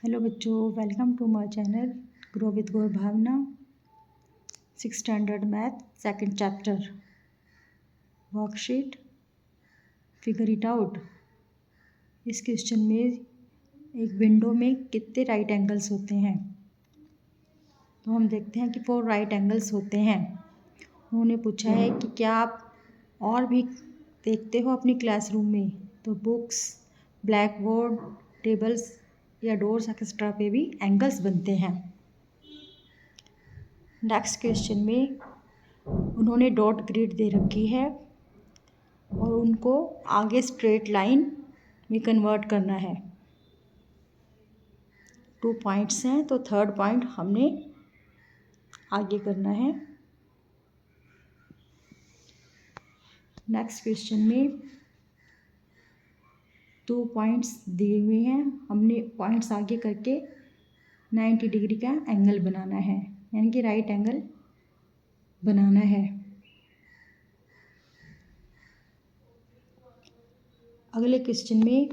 Hello बच्चों, welcome to my channel grow with Gaur Bhavna. 6th standard math second chapter worksheet figure it out. इस question में एक window में कितने राइट एंगल्स होते हैं, तो हम देखते हैं कि 4 राइट एंगल्स होते हैं। उन्होंने पूछा है कि क्या आप और भी देखते हो अपनी क्लासरूम में, तो बुक्स, ब्लैक बोर्ड, टेबल्स या डोर्स एक्स्ट्रा पे भी एंगल्स बनते हैं। नेक्स्ट क्वेश्चन में उन्होंने डॉट ग्रिड दे रखी है और उनको आगे स्ट्रेट लाइन में कन्वर्ट करना है। 2 पॉइंट्स हैं, तो थर्ड पॉइंट हमने आगे करना है। नेक्स्ट क्वेश्चन में 2 पॉइंट्स दिए हुए हैं, हमने पॉइंट्स आगे करके 90 डिग्री का एंगल बनाना है, यानी कि राइट एंगल बनाना है। अगले क्वेश्चन में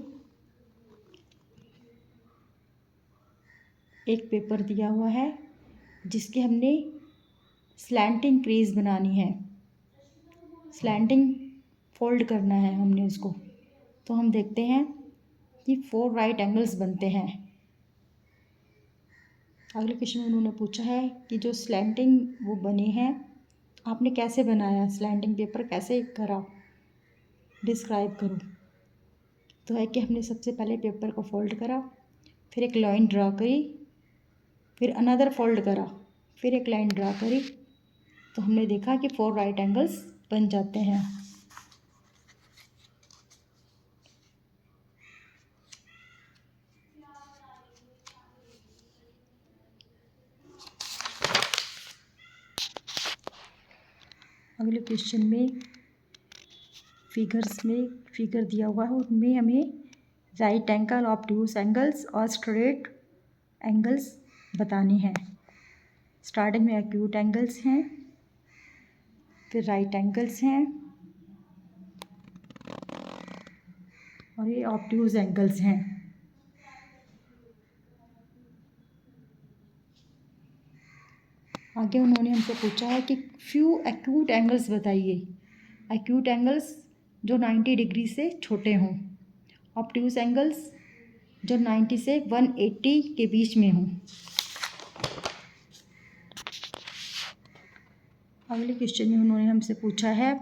एक पेपर दिया हुआ है जिसके हमने स्लैंटिंग क्रीज बनानी है, स्लैंटिंग फोल्ड करना है हमने उसको। तो हम देखते हैं कि 4 राइट एंगल्स बनते हैं। अगले क्वेश्चन में उन्होंने पूछा है कि जो स्लैंटिंग वो बने हैं, आपने कैसे बनाया, स्लैंटिंग पेपर कैसे करा, डिस्क्राइब करो। तो है कि हमने सबसे पहले पेपर को फोल्ड करा, फिर एक लाइन ड्रा करी, फिर अनदर फोल्ड करा, फिर एक लाइन ड्रा करी, तो हमने देखा कि 4 राइट एंगल्स बन जाते हैं। अगले क्वेश्चन में फिगर दिया हुआ है, उनमें हमें राइट एंगल, ऑब्ट्यूज एंगल्स और स्ट्रेट एंगल्स बताने हैं। स्टार्टिंग में एक्यूट एंगल्स हैं, फिर राइट एंगल्स हैं और ये ऑब्ट्यूज एंगल्स हैं। आगे उन्होंने हमसे पूछा है कि फ्यू एक्यूट एंगल्स बताइए। एक्यूट एंगल्स जो 90 डिग्री से छोटे हों, ऑब्ट्यूज एंगल्स जो 90 से 180 के बीच में हों। अगले क्वेश्चन में उन्होंने हमसे पूछा है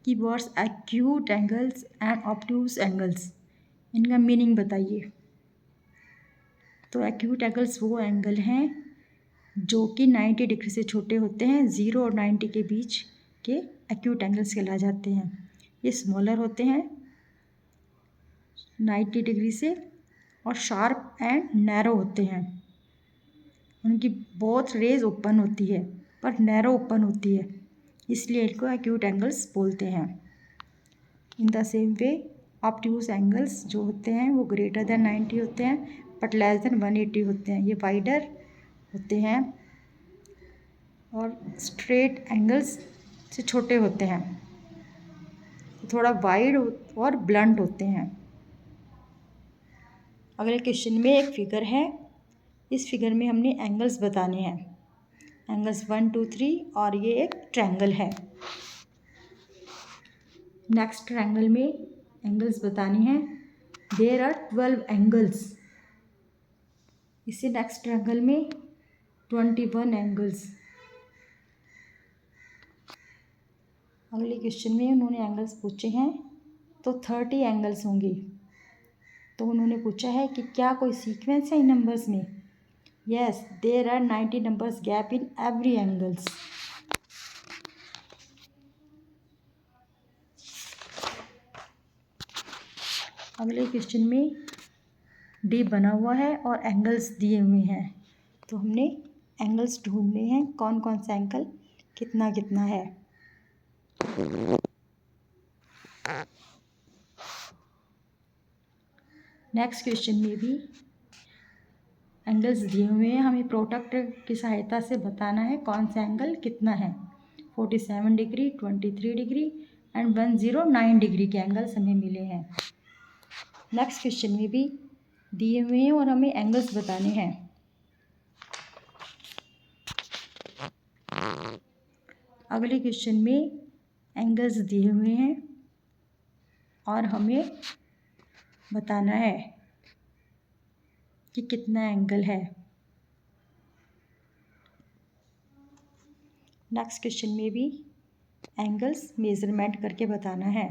कि words acute angles and obtuse angles, इनका मीनिंग बताइए। तो एक्यूट एंगल्स वो एंगल हैं जो कि 90 डिग्री से छोटे होते हैं, 0 और 90 के बीच के एक्यूट एंगल्स कहला जाते हैं। ये स्मॉलर होते हैं 90 डिग्री से और शार्प एंड नैरो होते हैं। उनकी बोथ रेज ओपन होती है पर नैरो ओपन होती है, इसलिए इनको एक्यूट एंगल्स बोलते हैं। In the same way obtuse angles जो होते हैं वो ग्रेटर देन 90 होते हैं बट लेस देन 180 होते हैं, ये वाइडर होते हैं और स्ट्रेट एंगल्स से छोटे होते हैं, थोड़ा वाइड और ब्लंट होते हैं। अगले क्वेश्चन में एक फिगर है, इस फिगर में हमने एंगल्स बताने हैं, एंगल्स 1 2 3 और ये एक ट्रायंगल है। नेक्स्ट ट्रायंगल में एंगल्स बताने हैं, देयर आर 12 एंगल्स। इसी नेक्स्ट ट्रायंगल में 21 एंगल्स। अगले क्वेश्चन में उन्होंने एंगल्स पूछे हैं, तो 30 एंगल्स होंगे। तो उन्होंने पूछा है कि क्या कोई सीक्वेंस है इन नंबर्स में। Yes, there are 90 numbers gap in every angles. अगले क्वेश्चन में डी बना हुआ है और एंगल्स दिए हुए हैं, तो हमने एंगल्स ढूंढने हैं, कौन कौन सा एंगल कितना कितना है। नेक्स्ट क्वेश्चन में भी एंगल्स दिए हुए हैं, हमें प्रोडक्ट की सहायता से बताना है कौन सा एंगल कितना है। 47 डिग्री, 23 डिग्री एंड 109 डिग्री के एंगल्स हमें मिले हैं। नेक्स्ट क्वेश्चन में भी दिए हुए हैं और हमें एंगल्स बताने हैं। अगले क्वेश्चन में एंगल्स दिए हुए हैं और हमें बताना है कि कितना एंगल है। नेक्स्ट क्वेश्चन में भी एंगल्स मेजरमेंट करके बताना है।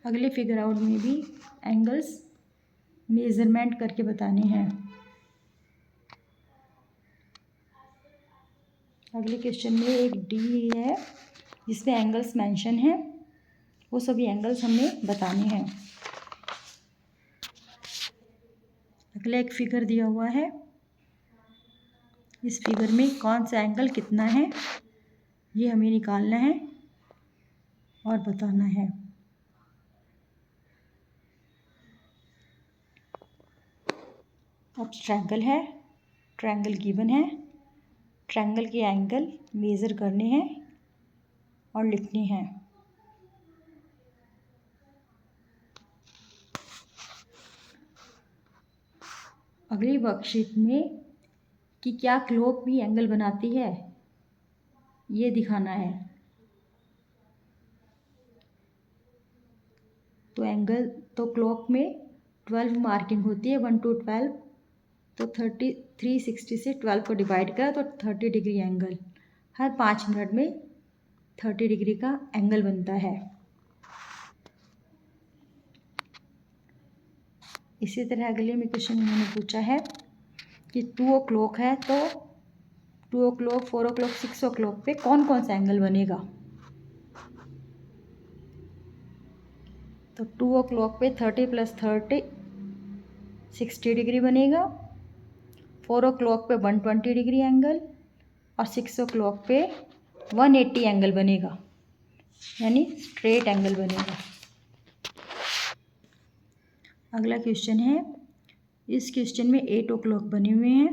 अगले फिगर आउट में भी एंगल्स मेजरमेंट करके बताने हैं। अगले क्वेश्चन में एक डी है जिसमें एंगल्स मेंशन है, वो सभी एंगल्स हमें बताने हैं। अगला एक फिगर दिया हुआ है, इस फिगर में कौन सा एंगल कितना है ये हमें निकालना है और बताना है। अब ट्रायंगल है, ट्रायंगल गिवन है, ट्रायंगल के एंगल मेज़र करने हैं और लिखने हैं। अगली वर्कशीट में कि क्या क्लॉक भी एंगल बनाती है ये दिखाना है। तो क्लॉक में 12 मार्किंग होती है, 1 to 12, तो 360 से 12 को डिवाइड करा तो 30 डिग्री एंगल, हर 5 मिनट में 30 डिग्री का एंगल बनता है। इसी तरह अगले में क्वेश्चन उन्होंने पूछा है कि 2 o'clock है तो 2 o'clock, 4 o'clock, 6 o'clock पे कौन कौन सा एंगल बनेगा। तो 2 o'clock पे 30 + 30 60 डिग्री बनेगा, 4 o'clock पे 120 डिग्री एंगल और 6 o'clock पे 180 एंगल बनेगा, यानी स्ट्रेट एंगल बनेगा। अगला क्वेश्चन है, इस क्वेश्चन में 8 o'clock बने हुए हैं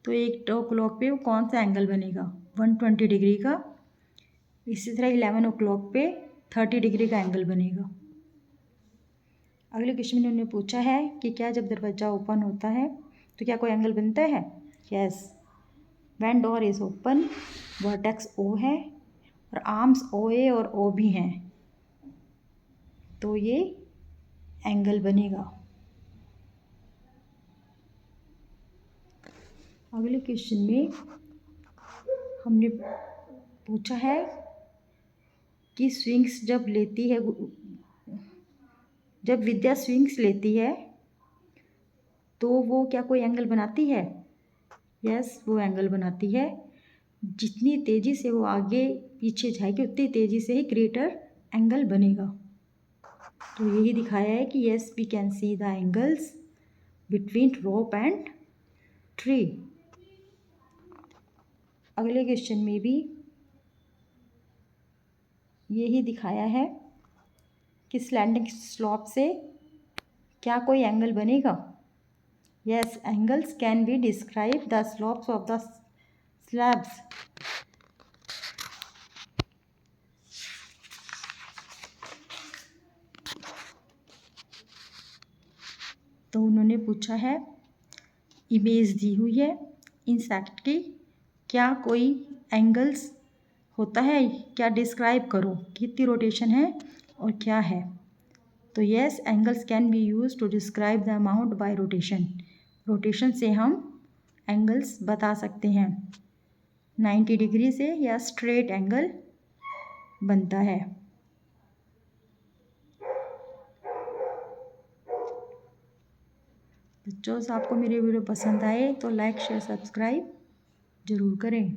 तो 8 o'clock पे कौन सा एंगल बनेगा, 120 डिग्री का। इसी तरह 11 o'clock पे 30 डिग्री का एंगल बनेगा। अगले क्वेश्चन में उन्होंने पूछा है कि क्या जब दरवाज़ा ओपन होता है तो क्या कोई एंगल बनता है। Yes, when door is open vertex O है और आर्म्स ओ ए और ओ भी हैं, तो ये एंगल बनेगा। अगले क्वेश्चन में हमने पूछा है कि स्विंग्स जब लेती है, जब विद्या स्विंग्स लेती है तो वो क्या कोई एंगल बनाती है। यस, वो एंगल बनाती है। जितनी तेज़ी से वो आगे पीछे जाएगी उतनी तेज़ी से ही ग्रेटर एंगल बनेगा। तो यही दिखाया है कि yes we can see the angles between rope and tree. अगले क्वेश्चन में भी यही दिखाया है कि स्लैंडिंग स्लॉप से क्या कोई एंगल बनेगा। Yes, angles can be describe the slopes of the slabs. तो उन्होंने पूछा है, इमेज दी हुई है इंसेक्ट की, क्या कोई एंगल्स होता है, क्या डिस्क्राइब करो कितनी रोटेशन है और क्या है। तो yes, angles can be use to describe the amount by rotation. Rotation से हम एंगल्स बता सकते हैं। 90 डिग्री से या स्ट्रेट एंगल बनता है। बच्चों, आपको मेरे वीडियो पसंद आए तो लाइक शेयर सब्सक्राइब ज़रूर करें।